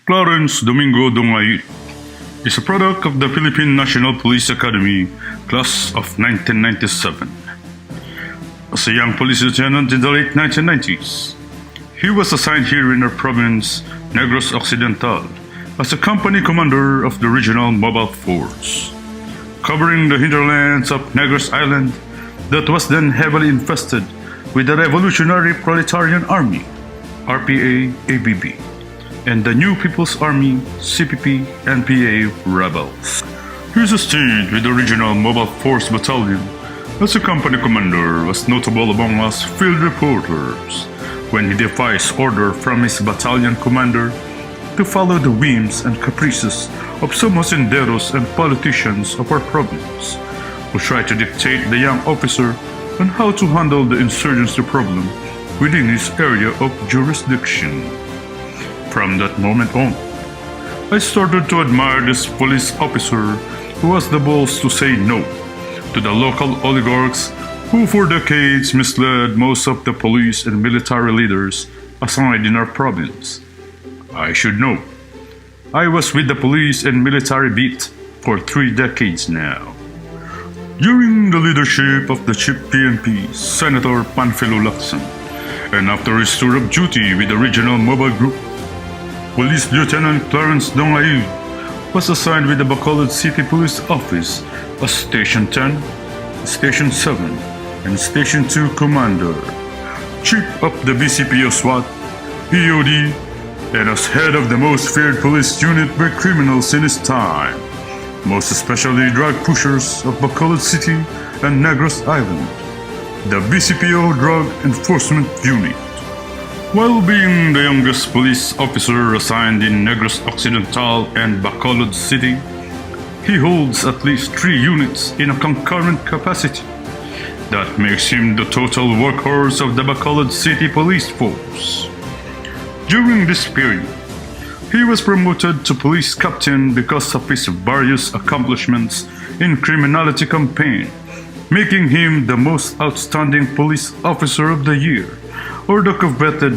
Clarence Domingo Dongail is a product of the Philippine National Police Academy, class of 1997. As a young police lieutenant in the late 1990s, he was assigned here in our province, Negros Occidental, as a company commander of the Regional Mobile Force, covering the hinterlands of Negros Island that was then heavily infested with the Revolutionary Proletarian Army, RPA-ABB, and the New People's Army, CPP-NPA rebels. He sustained with the Regional Mobile Force Battalion as a company commander was notable among us field reporters when he defies order from his battalion commander to follow the whims and caprices of some hacenderos and politicians of our province, who try to dictate the young officer on how to handle the insurgency problem within his area of jurisdiction. From that moment on, I started to admire this police officer who has the balls to say no to the local oligarchs who for decades misled most of the police and military leaders assigned in our province. I should know, I was with the police and military beat for 3 decades now. During the leadership of the Chief PNP, Senator Panfilo Lacson, and after his tour of duty with the Regional Mobile Group, Police Lieutenant Clarence Dongail was assigned with the Bacolod City Police Office as Station 10, Station 7, and Station 2 Commander, Chief of the BCPO SWAT, EOD, and as head of the most feared police unit by criminals in his time, most especially drug pushers of Bacolod City and Negros Island, the BCPO Drug Enforcement Unit. While being the youngest police officer assigned in Negros Occidental and Bacolod City, he holds at least 3 units in a concurrent capacity. That makes him the total workhorse of the Bacolod City Police Force. During this period, he was promoted to police captain because of his various accomplishments in criminality campaign, making him the most outstanding police officer of the year, or the coveted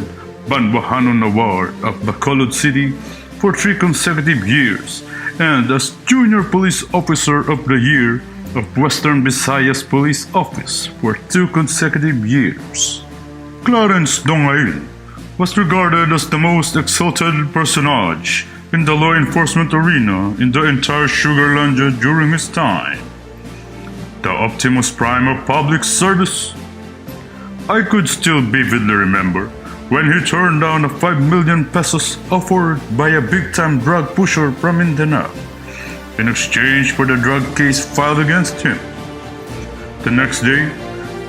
Banbuhanon Award of Bacolod City for 3 consecutive years, and as Junior Police Officer of the Year of Western Visayas Police Office for 2 consecutive years. Clarence Dongail was regarded as the most exalted personage in the law enforcement arena in the entire Sugarlandia during his time. The Optimus Prime of public service. I could still vividly remember when he turned down a 5 million pesos offered by a big-time drug pusher from Mindanao in exchange for the drug case filed against him. The next day,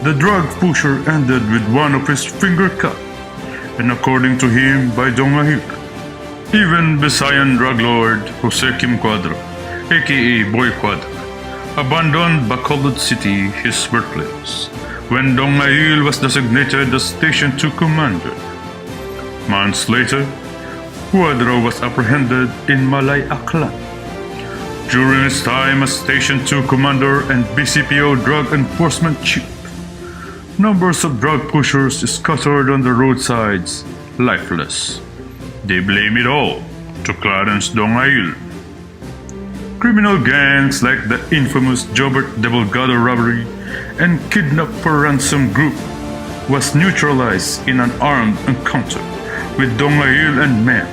the drug pusher ended with one of his finger cut, and according to him by Dongail, even Visayan drug lord Jose Kim Cuadro, aka Boy Cuadro, abandoned Bacolod City, his birthplace, when Dongail was designated as Station 2 Commander. Months later, Cuadro was apprehended in Malay Aklan. During his time as Station 2 Commander and BCPO Drug Enforcement Chief, numbers of drug pushers scattered on the roadsides, lifeless. They blame it all to Clarence Dongail. Criminal gangs like the infamous Jobert Delgado robbery and Kidnap for Ransom group was neutralized in an armed encounter with Dongail and men,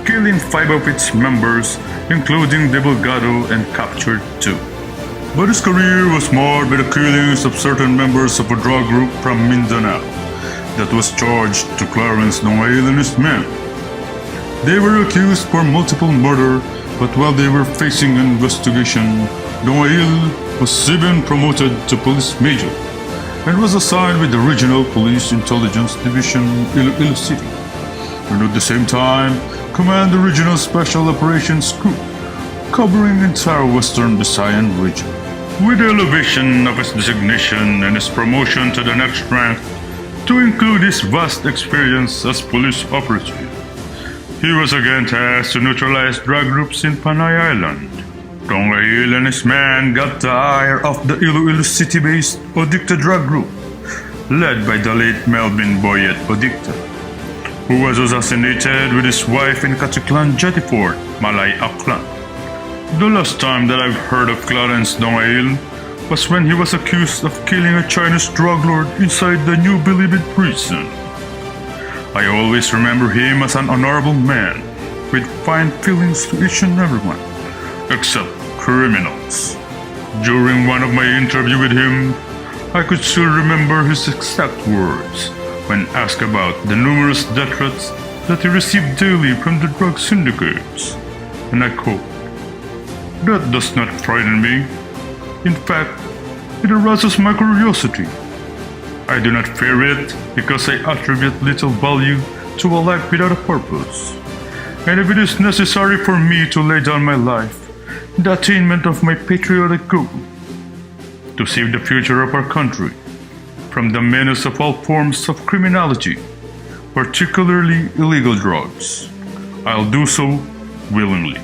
killing 5 of its members, including Delgado, and captured 2. But his career was marred by the killings of certain members of a drug group from Mindanao that was charged to Clarence Dongail and his men. They were accused for multiple murder, but while they were facing an investigation, Dongail was even promoted to police major and was assigned with the Regional Police Intelligence Division Iloilo City, and at the same time command the Regional Special Operations Group covering the entire Western Visayan region. With the elevation of his designation and his promotion to the next rank to include his vast experience as police operative, he was again tasked to neutralize drug groups in Panay Island. Dongail and his men got the ire of the Iloilo City-based Odicta drug group, led by the late Melvin Boyet Odicta, who was assassinated with his wife in Kachiklan Jettiford, Malay Aklan. The last time that I've heard of Clarence Dongail was when he was accused of killing a Chinese drug lord inside the New Bilibid prison. I always remember him as an honorable man with fine feelings to each and everyone, except criminals. During one of my interviews with him, I could still remember his exact words when asked about the numerous death threats that he received daily from the drug syndicates. And I quote, "That does not frighten me. In fact, it arouses my curiosity. I do not fear it because I attribute little value to a life without a purpose. And if it is necessary for me to lay down my life in the attainment of my patriotic goal, to save the future of our country from the menace of all forms of criminality, particularly illegal drugs, I'll do so willingly."